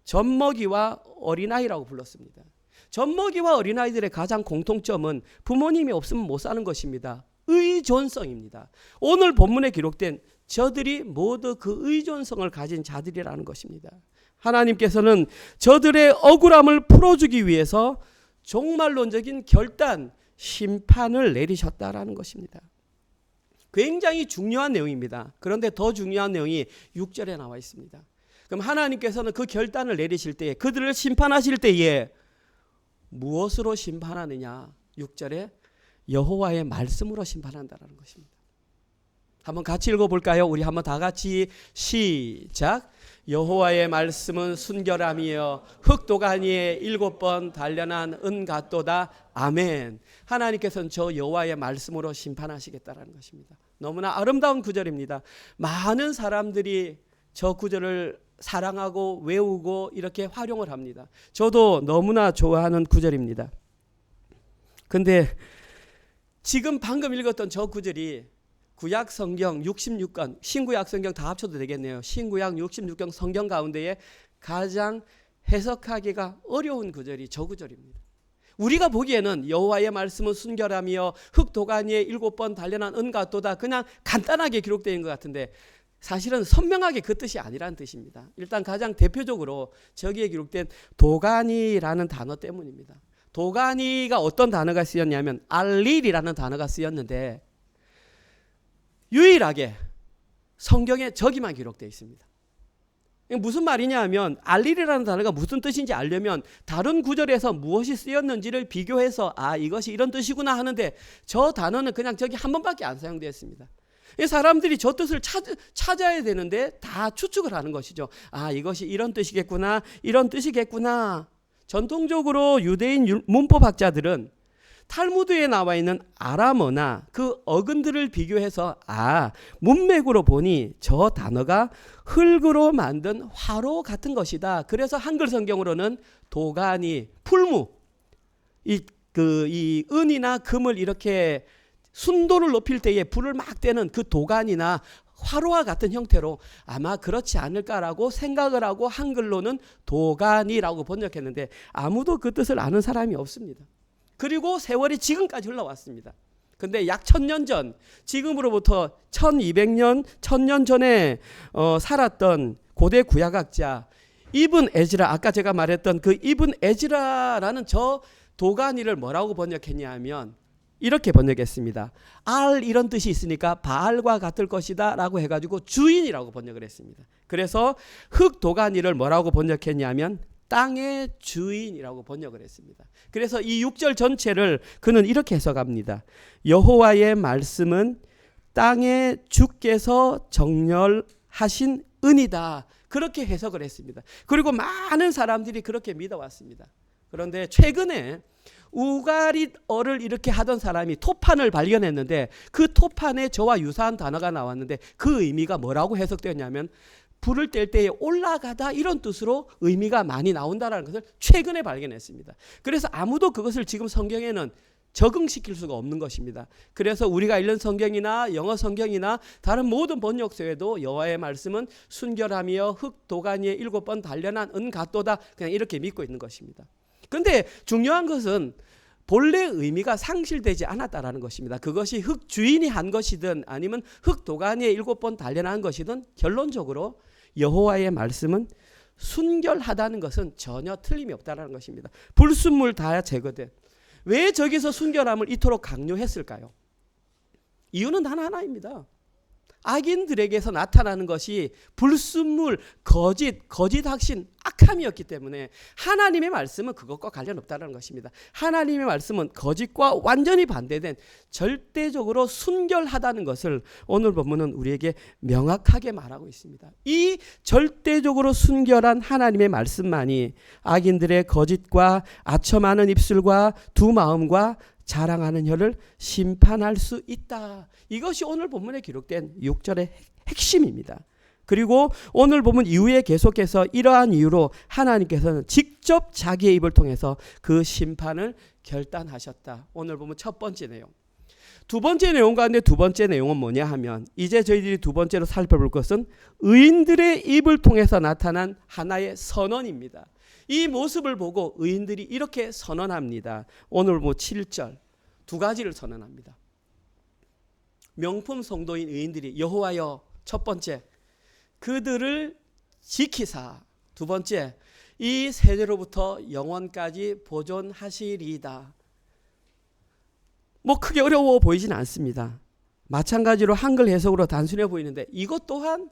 젖먹이와 어린아이라고 불렀습니다. 젖먹이와 어린아이들의 가장 공통점은 부모님이 없으면 못 사는 것입니다. 의존성입니다. 오늘 본문에 기록된 저들이 모두 그 의존성을 가진 자들이라는 것입니다. 하나님께서는 저들의 억울함을 풀어주기 위해서 종말론적인 결단, 심판을 내리셨다라는 것입니다. 굉장히 중요한 내용입니다. 그런데 더 중요한 내용이 6절에 나와 있습니다. 그럼 하나님께서는 그 결단을 내리실 때에 그들을 심판하실 때에 무엇으로 심판하느냐? 6절에 여호와의 말씀으로 심판한다라는 것입니다. 한번 같이 읽어볼까요? 우리 한번 다 같이 시작. 여호와의 말씀은 순결함이여 흙도가니에 7번 단련한 은갓도다. 아멘. 하나님께서는 저 여호와의 말씀으로 심판하시겠다라는 것입니다. 너무나 아름다운 구절입니다. 많은 사람들이 저 구절을 사랑하고 외우고 이렇게 활용을 합니다. 저도 너무나 좋아하는 구절입니다. 근데 지금 방금 읽었던 저 구절이 구약 성경 66권, 신구약 성경 다 합쳐도 되겠네요. 신구약 66권 성경 가운데에 가장 해석하기가 어려운 구절이 저 구절입니다. 우리가 보기에는 여호와의 말씀은 순결함이여 흙도가니에 7번 단련한 은갓도다 그냥 간단하게 기록되어 있는 것 같은데 사실은 선명하게 그 뜻이 아니라는 뜻입니다. 일단 가장 대표적으로 저기에 기록된 도가니라는 단어 때문입니다. 도가니가 어떤 단어가 쓰였냐면 알릴이라는 단어가 쓰였는데 유일하게 성경에 저기만 기록되어 있습니다. 무슨 말이냐 하면 알릴이라는 단어가 무슨 뜻인지 알려면 다른 구절에서 무엇이 쓰였는지를 비교해서 이것이 이런 뜻이구나 하는데 저 단어는 그냥 저기 한 번밖에 안 사용되었습니다. 사람들이 저 뜻을 찾아야 되는데 다 추측을 하는 것이죠. 이것이 이런 뜻이겠구나, 이런 뜻이겠구나. 전통적으로 유대인 문법학자들은 탈무드에 나와 있는 아람어나 그 어근들을 비교해서 문맥으로 보니 저 단어가 흙으로 만든 화로 같은 것이다. 그래서 한글 성경으로는 도가니, 풀무, 이 은이나 금을 이렇게 순도를 높일 때에 불을 막 떼는 그 도가니나 화로와 같은 형태로 아마 그렇지 않을까라고 생각을 하고 한글로는 도가니라고 번역했는데 아무도 그 뜻을 아는 사람이 없습니다. 그리고 세월이 지금까지 흘러왔습니다. 근데 약 1000년 전, 지금으로부터 1200년, 1000년 전에 살았던 고대 구약학자 이븐 에즈라, 아까 제가 말했던 그 이븐 에즈라라는 저 도가니를 뭐라고 번역했냐 하면 이렇게 번역했습니다. 이런 뜻이 있으니까 바알과 같을 것이다 라고 해가지고 주인이라고 번역을 했습니다. 그래서 흙 도가니를 뭐라고 번역했냐면 땅의 주인이라고 번역을 했습니다. 그래서 이 6절 전체를 그는 이렇게 해석합니다. 여호와의 말씀은 땅의 주께서 정렬하신 은이다. 그렇게 해석을 했습니다. 그리고 많은 사람들이 그렇게 믿어왔습니다. 그런데 최근에 우가릿어를 이렇게 하던 사람이 토판을 발견했는데 그 토판에 저와 유사한 단어가 나왔는데 그 의미가 뭐라고 해석되었냐면 불을 뗄 때에 올라가다 이런 뜻으로 의미가 많이 나온다는 것을 최근에 발견했습니다. 그래서 아무도 그것을 지금 성경에는 적응시킬 수가 없는 것입니다. 그래서 우리가 읽는 성경이나 영어 성경이나 다른 모든 번역서에도 여호와의 말씀은 순결하며 흙 도가니에 7번 단련한 은 같도다 그냥 이렇게 믿고 있는 것입니다. 그런데 중요한 것은 본래 의미가 상실되지 않았다라는 것입니다. 그것이 흙 주인이 한 것이든 아니면 흙 도가니에 7번 단련한 것이든 결론적으로 여호와의 말씀은 순결하다는 것은 전혀 틀림이 없다는 것입니다. 불순물 다 제거된. 왜 저기서 순결함을 이토록 강요했을까요? 이유는 단 하나입니다. 악인들에게서 나타나는 것이 불순물, 거짓 확신, 악함이었기 때문에 하나님의 말씀은 그것과 관련 없다는 것입니다. 하나님의 말씀은 거짓과 완전히 반대된 절대적으로 순결하다는 것을 오늘 본문은 우리에게 명확하게 말하고 있습니다. 이 절대적으로 순결한 하나님의 말씀만이 악인들의 거짓과 아첨하는 입술과 두 마음과 자랑하는 혀를 심판할 수 있다. 이것이 오늘 본문에 기록된 6절의 핵심입니다. 그리고 오늘 본문 이후에 계속해서 이러한 이유로 하나님께서는 직접 자기의 입을 통해서 그 심판을 결단하셨다. 오늘 본문 첫 번째 내용. 두 번째 내용 가운데 두 번째 내용은 뭐냐 하면 이제 저희들이 두 번째로 살펴볼 것은 의인들의 입을 통해서 나타난 하나의 선언입니다. 이 모습을 보고 의인들이 이렇게 선언합니다. 오늘 7절 두 가지를 선언합니다. 명품 성도인 의인들이 여호와여 첫 번째 그들을 지키사 두 번째 이 세대로부터 영원까지 보존하시리이다. 크게 어려워 보이진 않습니다. 마찬가지로 한글 해석으로 단순해 보이는데 이것 또한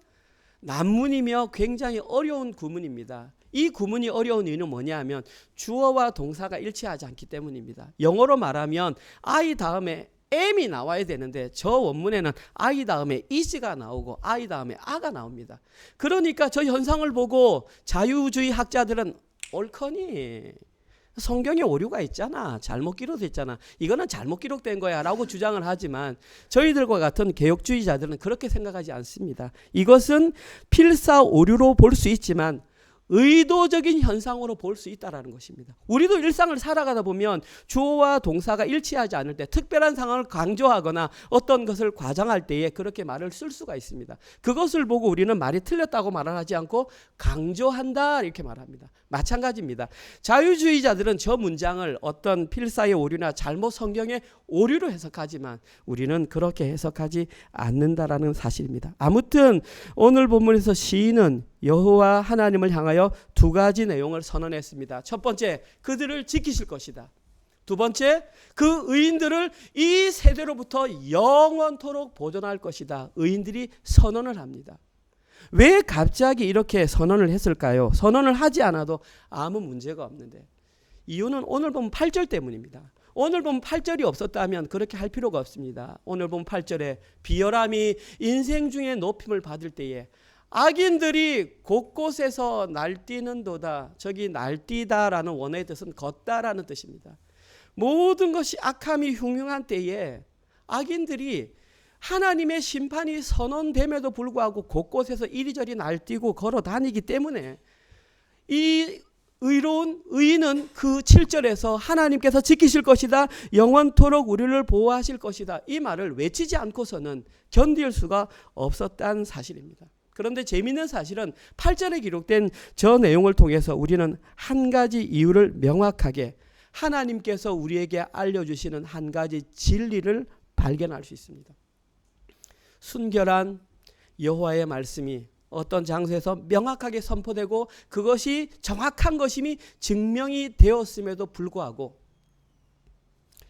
난문이며 굉장히 어려운 구문입니다. 이 구문이 어려운 이유는 뭐냐 하면 주어와 동사가 일치하지 않기 때문입니다. 영어로 말하면 I 다음에 am이 나와야 되는데 저 원문에는 I 다음에 is가 나오고 I 다음에 a가 나옵니다. 그러니까 저 현상을 보고 자유주의 학자들은 옳거니 성경에 오류가 있잖아. 잘못 기록됐잖아. 이거는 잘못 기록된 거야 라고 주장을 하지만 저희들과 같은 개혁주의자들은 그렇게 생각하지 않습니다. 이것은 필사 오류로 볼 수 있지만 의도적인 현상으로 볼 수 있다는 것입니다. 우리도 일상을 살아가다 보면 주어와 동사가 일치하지 않을 때 특별한 상황을 강조하거나 어떤 것을 과장할 때에 그렇게 말을 쓸 수가 있습니다. 그것을 보고 우리는 말이 틀렸다고 말을 하지 않고 강조한다 이렇게 말합니다. 마찬가지입니다. 자유주의자들은 저 문장을 어떤 필사의 오류나 잘못 성경의 오류로 해석하지만 우리는 그렇게 해석하지 않는다라는 사실입니다. 아무튼 오늘 본문에서 시인은 여호와 하나님을 향하여 두 가지 내용을 선언했습니다. 첫 번째, 그들을 지키실 것이다. 두 번째, 그 의인들을 이 세대로부터 영원토록 보존할 것이다. 의인들이 선언을 합니다. 왜 갑자기 이렇게 선언을 했을까요? 선언을 하지 않아도 아무 문제가 없는데 이유는 오늘 보면 8절 때문입니다. 오늘 보면 8절이 없었다면 그렇게 할 필요가 없습니다. 오늘 보면 8절에 비열함이 인생 중에 높임을 받을 때에 악인들이 곳곳에서 날뛰는도다. 저기 날뛰다라는 원어의 뜻은 걷다라는 뜻입니다. 모든 것이 악함이 흉흉한 때에 악인들이 하나님의 심판이 선언됨에도 불구하고 곳곳에서 이리저리 날뛰고 걸어 다니기 때문에 이 의로운 의인은 그 7절에서 하나님께서 지키실 것이다. 영원토록 우리를 보호하실 것이다. 이 말을 외치지 않고서는 견딜 수가 없었다는 사실입니다. 그런데 재미있는 사실은 8절에 기록된 저 내용을 통해서 우리는 한 가지 이유를 명확하게 하나님께서 우리에게 알려주시는 한 가지 진리를 발견할 수 있습니다. 순결한 여호와의 말씀이 어떤 장소에서 명확하게 선포되고 그것이 정확한 것임이 증명이 되었음에도 불구하고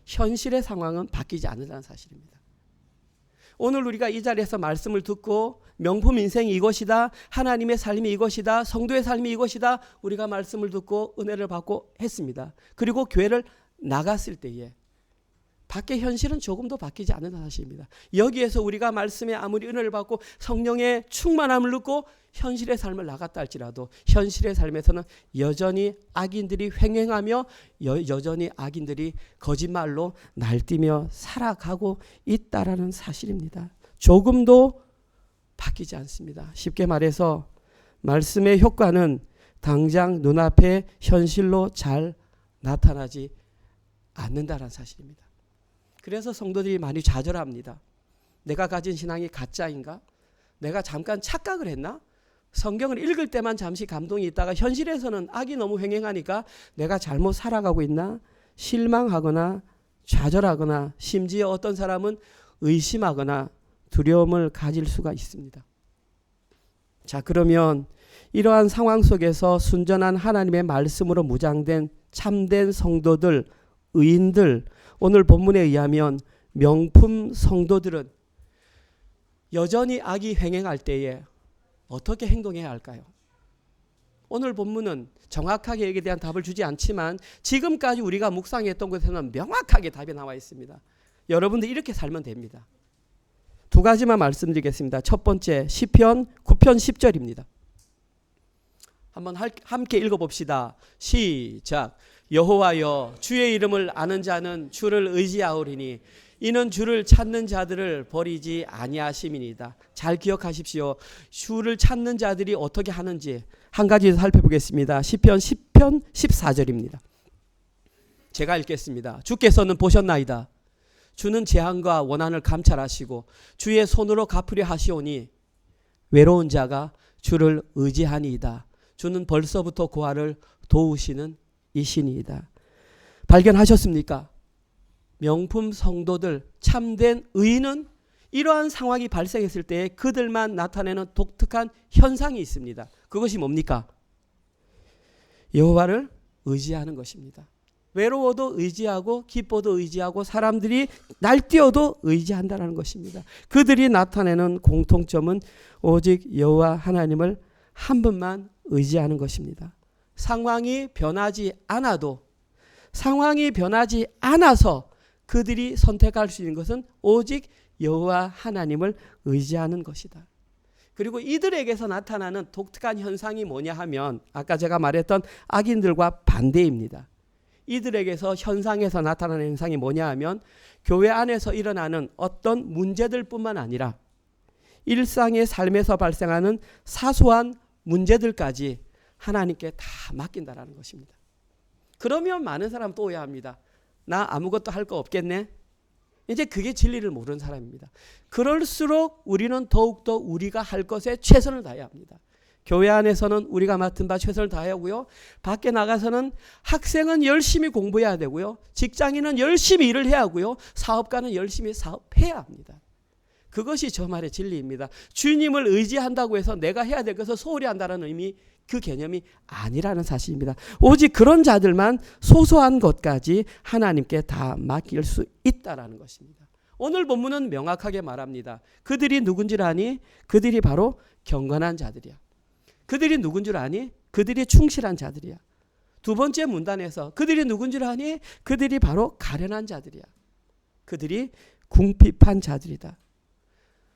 현실의 상황은 바뀌지 않는다는 사실입니다. 오늘 우리가 이 자리에서 말씀을 듣고 명품 인생이 이것이다, 하나님의 삶이 이것이다, 성도의 삶이 이것이다, 우리가 말씀을 듣고 은혜를 받고 했습니다. 그리고 교회를 나갔을 때에 밖의 현실은 조금도 바뀌지 않는 사실입니다. 여기에서 우리가 말씀에 아무리 은혜를 받고 성령의 충만함을 얻고 현실의 삶을 나갔다 할지라도 현실의 삶에서는 여전히 악인들이 횡행하며 여전히 악인들이 거짓말로 날뛰며 살아가고 있다라는 사실입니다. 조금도 바뀌지 않습니다. 쉽게 말해서 말씀의 효과는 당장 눈앞에 현실로 잘 나타나지 않는다는 사실입니다. 그래서 성도들이 많이 좌절합니다. 내가 가진 신앙이 가짜인가? 내가 잠깐 착각을 했나? 성경을 읽을 때만 잠시 감동이 있다가 현실에서는 악이 너무 횡행하니까 내가 잘못 살아가고 있나? 실망하거나 좌절하거나 심지어 어떤 사람은 의심하거나 두려움을 가질 수가 있습니다. 자, 그러면 이러한 상황 속에서 순전한 하나님의 말씀으로 무장된 참된 성도들, 의인들, 오늘 본문에 의하면 명품 성도들은 여전히 악이 횡행할 때에 어떻게 행동해야 할까요? 오늘 본문은 정확하게 여기에 대한 답을 주지 않지만 지금까지 우리가 묵상했던 것에는 명확하게 답이 나와 있습니다. 여러분들 이렇게 살면 됩니다. 두 가지만 말씀드리겠습니다. 첫 번째 시편 9편 10절입니다. 한번 함께 읽어봅시다. 시작. 여호와여 주의 이름을 아는 자는 주를 의지하오리니 이는 주를 찾는 자들을 버리지 아니하심이니이다. 잘 기억하십시오. 주를 찾는 자들이 어떻게 하는지 한 가지 살펴보겠습니다. 시편 10편 14절입니다. 제가 읽겠습니다. 주께서는 보셨나이다. 주는 재앙과 원한을 감찰하시고 주의 손으로 갚으려 하시오니 외로운 자가 주를 의지하니이다. 주는 벌써부터 고아를 도우시는 이신이이다. 발견하셨습니까? 명품 성도들, 참된 의인은 이러한 상황이 발생했을 때 그들만 나타내는 독특한 현상이 있습니다. 그것이 뭡니까? 여호와를 의지하는 것입니다. 외로워도 의지하고 기뻐도 의지하고 사람들이 날뛰어도 의지한다는 것입니다. 그들이 나타내는 공통점은 오직 여호와 하나님을 한 분만 의지하는 것입니다. 상황이 변하지 않아도 상황이 변하지 않아서 그들이 선택할 수 있는 것은 오직 여호와 하나님을 의지하는 것이다. 그리고 이들에게서 나타나는 독특한 현상이 뭐냐 하면 아까 제가 말했던 악인들과 반대입니다. 이들에게서 현상에서 나타나는 현상이 뭐냐 하면 교회 안에서 일어나는 어떤 문제들뿐만 아니라 일상의 삶에서 발생하는 사소한 문제들까지 하나님께 다 맡긴다라는 것입니다. 그러면 많은 사람 또 오해합니다. 나 아무것도 할 거 없겠네. 이제 그게 진리를 모르는 사람입니다. 그럴수록 우리는 더욱더 우리가 할 것에 최선을 다해야 합니다. 교회 안에서는 우리가 맡은 바 최선을 다해야 하고요. 밖에 나가서는 학생은 열심히 공부해야 되고요. 직장인은 열심히 일을 해야 하고요. 사업가는 열심히 사업해야 합니다. 그것이 저 말의 진리입니다. 주님을 의지한다고 해서 내가 해야 될 것을 소홀히 한다는 의미, 그 개념이 아니라는 사실입니다. 오직 그런 자들만 소소한 것까지 하나님께 다 맡길 수 있다라는 것입니다. 오늘 본문은 명확하게 말합니다. 그들이 누군 줄 아니? 그들이 바로 경건한 자들이야. 그들이 누군 줄 아니? 그들이 충실한 자들이야. 두 번째 문단에서 그들이 누군 줄 아니? 그들이 바로 가련한 자들이야. 그들이 궁핍한 자들이다.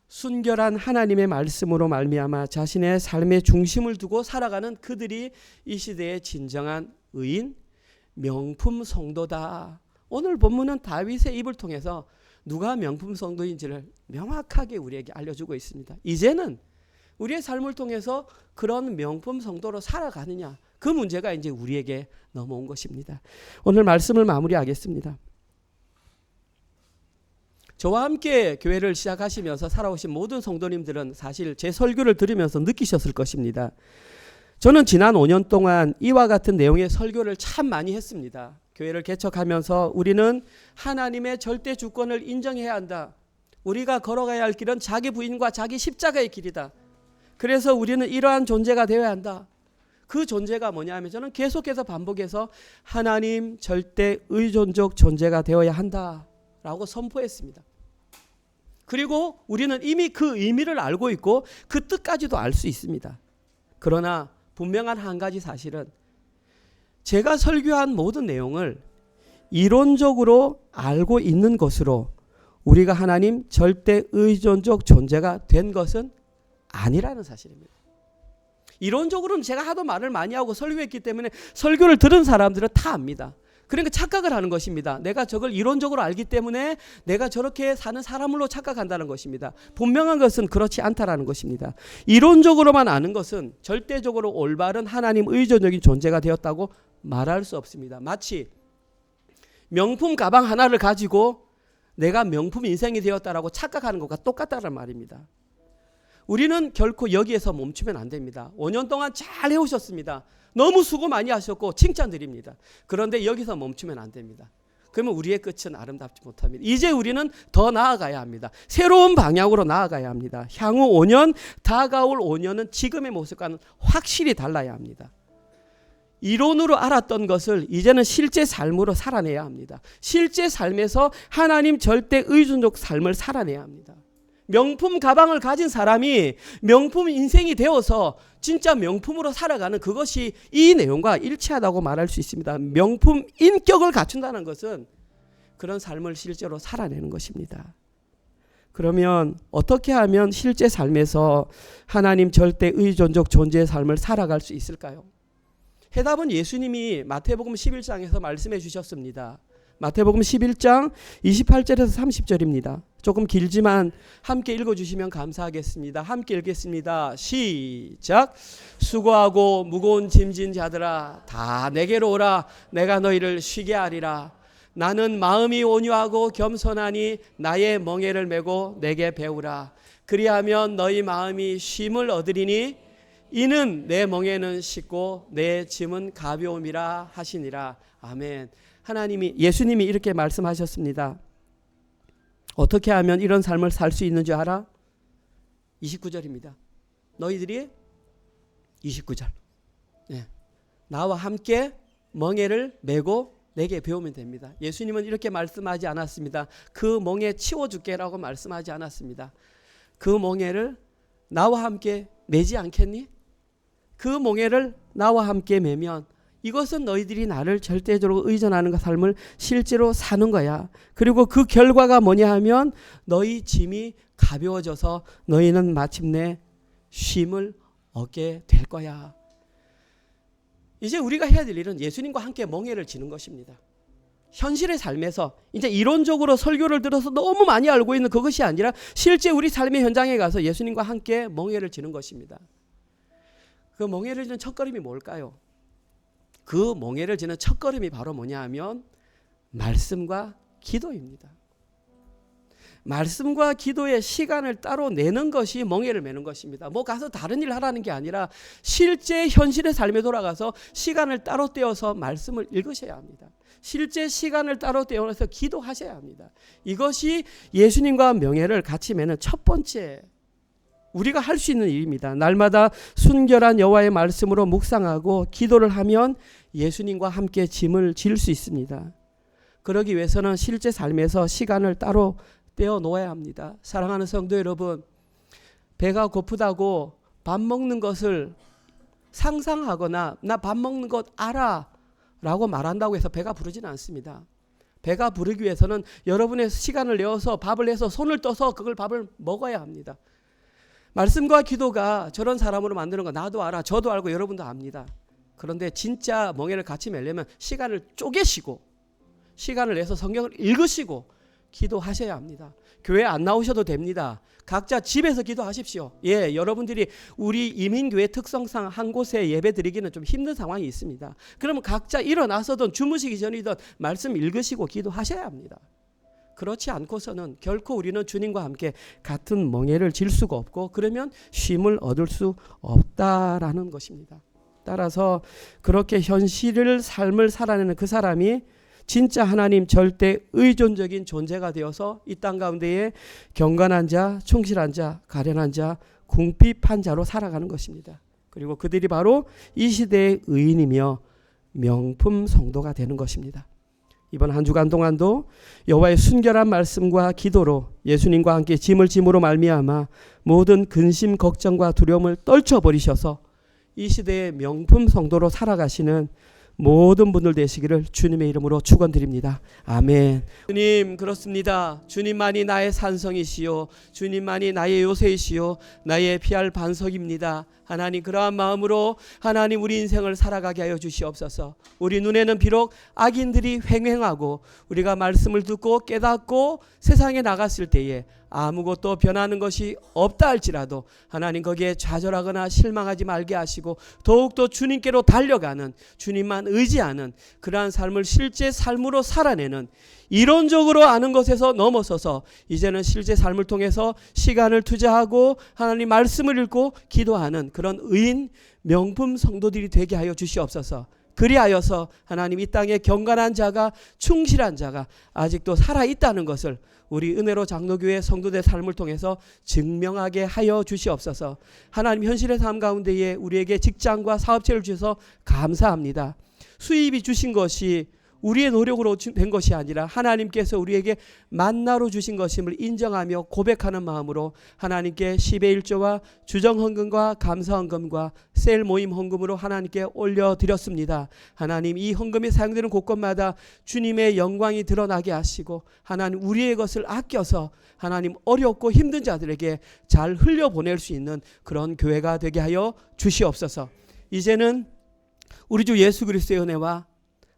순결한 하나님의 말씀으로 말미암아 자신의 삶의 중심을 두고 살아가는 그들이 이 시대의 진정한 의인, 명품 성도다. 오늘 본문은 다윗의 입을 통해서 누가 명품 성도인지를 명확하게 우리에게 알려주고 있습니다. 이제는 우리의 삶을 통해서 그런 명품 성도로 살아가느냐, 그 문제가 이제 우리에게 넘어온 것입니다. 오늘 말씀을 마무리하겠습니다. 저와 함께 교회를 시작하시면서 살아오신 모든 성도님들은 사실 제 설교를 들으면서 느끼셨을 것입니다. 저는 지난 5년 동안 이와 같은 내용의 설교를 참 많이 했습니다. 교회를 개척하면서 우리는 하나님의 절대 주권을 인정해야 한다. 우리가 걸어가야 할 길은 자기 부인과 자기 십자가의 길이다. 그래서 우리는 이러한 존재가 되어야 한다. 그 존재가 뭐냐면 저는 계속해서 반복해서 하나님 절대 의존적 존재가 되어야 한다라고 선포했습니다. 그리고 우리는 이미 그 의미를 알고 있고 그 뜻까지도 알 수 있습니다. 그러나 분명한 한 가지 사실은 제가 설교한 모든 내용을 이론적으로 알고 있는 것으로 우리가 하나님 절대 의존적 존재가 된 것은 아니라는 사실입니다. 이론적으로는 제가 하도 말을 많이 하고 설교했기 때문에 설교를 들은 사람들은 다 압니다. 그러니까 착각을 하는 것입니다. 내가 저걸 이론적으로 알기 때문에 내가 저렇게 사는 사람으로 착각한다는 것입니다. 분명한 것은 그렇지 않다라는 것입니다. 이론적으로만 아는 것은 절대적으로 올바른 하나님 의존적인 존재가 되었다고 말할 수 없습니다. 마치 명품 가방 하나를 가지고 내가 명품 인생이 되었다라고 착각하는 것과 똑같다는 말입니다. 우리는 결코 여기에서 멈추면 안 됩니다. 5년 동안 잘 해오셨습니다. 너무 수고 많이 하셨고 칭찬드립니다. 그런데 여기서 멈추면 안 됩니다. 그러면 우리의 끝은 아름답지 못합니다. 이제 우리는 더 나아가야 합니다. 새로운 방향으로 나아가야 합니다. 향후 5년, 다가올 5년은 지금의 모습과는 확실히 달라야 합니다. 이론으로 알았던 것을 이제는 실제 삶으로 살아내야 합니다. 실제 삶에서 하나님 절대 의존적 삶을 살아내야 합니다. 명품 가방을 가진 사람이 명품 인생이 되어서 진짜 명품으로 살아가는 그것이 이 내용과 일치하다고 말할 수 있습니다. 명품 인격을 갖춘다는 것은 그런 삶을 실제로 살아내는 것입니다. 그러면 어떻게 하면 실제 삶에서 하나님 절대 의존적 존재의 삶을 살아갈 수 있을까요? 해답은 예수님이 마태복음 11장에서 말씀해 주셨습니다. 마태복음 11장 28절에서 30절입니다. 조금 길지만 함께 읽어주시면 감사하겠습니다. 함께 읽겠습니다. 시작. 수고하고 무거운 짐진 자들아 다 내게로 오라. 내가 너희를 쉬게 하리라. 나는 마음이 온유하고 겸손하니 나의 멍에를 메고 내게 배우라. 그리하면 너희 마음이 쉼을 얻으리니 이는 내 멍에는 쉽고 내 짐은 가벼움이라 하시니라. 아멘. 예수님이 이렇게 말씀하셨습니다. 어떻게 하면 이런 삶을 살 수 있는 줄 알아? 29절입니다. 너희들이 29절. 네. 나와 함께 멍에를 메고 내게 배우면 됩니다. 예수님은 이렇게 말씀하지 않았습니다. 그 멍에 치워줄게라고 말씀하지 않았습니다. 그 멍에를 나와 함께 메지 않겠니? 그 멍에를 나와 함께 메면 이것은 너희들이 나를 절대적으로 의존하는 삶을 실제로 사는 거야. 그리고 그 결과가 뭐냐 하면 너희 짐이 가벼워져서 너희는 마침내 쉼을 얻게 될 거야. 이제 우리가 해야 될 일은 예수님과 함께 멍에를 지는 것입니다. 현실의 삶에서 이제 이론적으로 설교를 들어서 너무 많이 알고 있는 그것이 아니라 실제 우리 삶의 현장에 가서 예수님과 함께 멍에를 지는 것입니다. 그 멍에를 지는 첫걸음이 뭘까요? 그 멍에를 지는 첫걸음이 바로 뭐냐 하면 말씀과 기도입니다. 말씀과 기도의 시간을 따로 내는 것이 멍에를 메는 것입니다. 뭐 가서 다른 일 하라는 게 아니라 실제 현실의 삶에 돌아가서 시간을 따로 떼어서 말씀을 읽으셔야 합니다. 실제 시간을 따로 떼어서 기도하셔야 합니다. 이것이 예수님과 명예를 같이 매는 첫 번째 우리가 할 수 있는 일입니다. 날마다 순결한 여호와의 말씀으로 묵상하고 기도를 하면 예수님과 함께 짐을 질 수 있습니다. 그러기 위해서는 실제 삶에서 시간을 따로 떼어 놓아야 합니다. 사랑하는 성도 여러분, 배가 고프다고 밥 먹는 것을 상상하거나 나 밥 먹는 것 알아 라고 말한다고 해서 배가 부르지는 않습니다. 배가 부르기 위해서는 여러분의 시간을 내어서 밥을 해서 손을 떠서 그걸 밥을 먹어야 합니다. 말씀과 기도가 저런 사람으로 만드는 거 나도 알아, 저도 알고 여러분도 압니다. 그런데 진짜 멍에를 같이 매려면 시간을 쪼개시고 시간을 내서 성경을 읽으시고 기도하셔야 합니다. 교회 안 나오셔도 됩니다. 각자 집에서 기도하십시오. 예, 여러분들이 우리 이민교회 특성상 한 곳에 예배 드리기는 좀 힘든 상황이 있습니다. 그러면 각자 일어나서든 주무시기 전이든 말씀 읽으시고 기도하셔야 합니다. 그렇지 않고서는 결코 우리는 주님과 함께 같은 멍에를 질 수가 없고 그러면 쉼을 얻을 수 없다라는 것입니다. 따라서 그렇게 현실을 삶을 살아내는 그 사람이 진짜 하나님 절대 의존적인 존재가 되어서 이 땅 가운데에 경건한 자, 충실한 자, 가련한 자, 궁핍한 자로 살아가는 것입니다. 그리고 그들이 바로 이 시대의 의인이며 명품 성도가 되는 것입니다. 이번 한 주간 동안도 여호와의 순결한 말씀과 기도로 예수님과 함께 짐을 짐으로 말미암아 모든 근심, 걱정과 두려움을 떨쳐버리셔서 이 시대의 명품 성도로 살아가시는 모든 분들 되시기를 주님의 이름으로 축원드립니다. 아멘. 주님, 그렇습니다. 주님만이 나의 산성이시요 주님만이 나의 요새이시요 나의 피할 반석입니다. 하나님, 그러한 마음으로 하나님 우리 인생을 살아가게 하여 주시옵소서. 우리 눈에는 비록 악인들이 횡행하고 우리가 말씀을 듣고 깨닫고 세상에 나갔을 때에 아무것도 변하는 것이 없다 할지라도 하나님 거기에 좌절하거나 실망하지 말게 하시고 더욱더 주님께로 달려가는, 주님만 의지하는 그러한 삶을 실제 삶으로 살아내는, 이론적으로 아는 것에서 넘어서서 이제는 실제 삶을 통해서 시간을 투자하고 하나님 말씀을 읽고 기도하는 그런 의인 명품 성도들이 되게 하여 주시옵소서. 그리하여서 하나님 이 땅에 경건한 자가, 충실한 자가 아직도 살아있다는 것을 우리 은혜로 장로교회 성도들 삶을 통해서 증명하게 하여 주시옵소서. 하나님, 현실의 삶 가운데에 우리에게 직장과 사업체를 주셔서 감사합니다. 수입이 주신 것이 우리의 노력으로 된 것이 아니라 하나님께서 우리에게 만나로 주신 것임을 인정하며 고백하는 마음으로 하나님께 10의 1조와 주정헌금과 감사헌금과 셀 모임 헌금으로 하나님께 올려드렸습니다. 하나님, 이 헌금이 사용되는 곳곳마다 주님의 영광이 드러나게 하시고 하나님 우리의 것을 아껴서 하나님 어렵고 힘든 자들에게 잘 흘려보낼 수 있는 그런 교회가 되게 하여 주시옵소서. 이제는 우리 주 예수 그리스도의 은혜와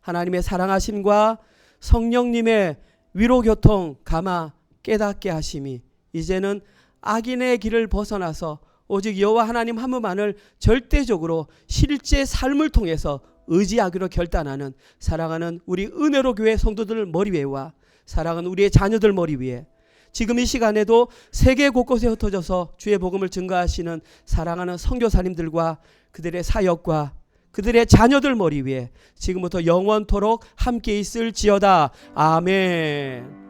하나님의 사랑하심과 성령님의 위로교통 감화 깨닫게 하심이 이제는 악인의 길을 벗어나서 오직 여호와 하나님 한 분만을 절대적으로 실제 삶을 통해서 의지하기로 결단하는 사랑하는 우리 은혜로 교회 성도들 머리 위에와 사랑하는 우리의 자녀들 머리 위에 지금 이 시간에도 세계 곳곳에 흩어져서 주의 복음을 증거하시는 사랑하는 선교사님들과 그들의 사역과 그들의 자녀들 머리 위에 지금부터 영원토록 함께 있을지어다. 아멘.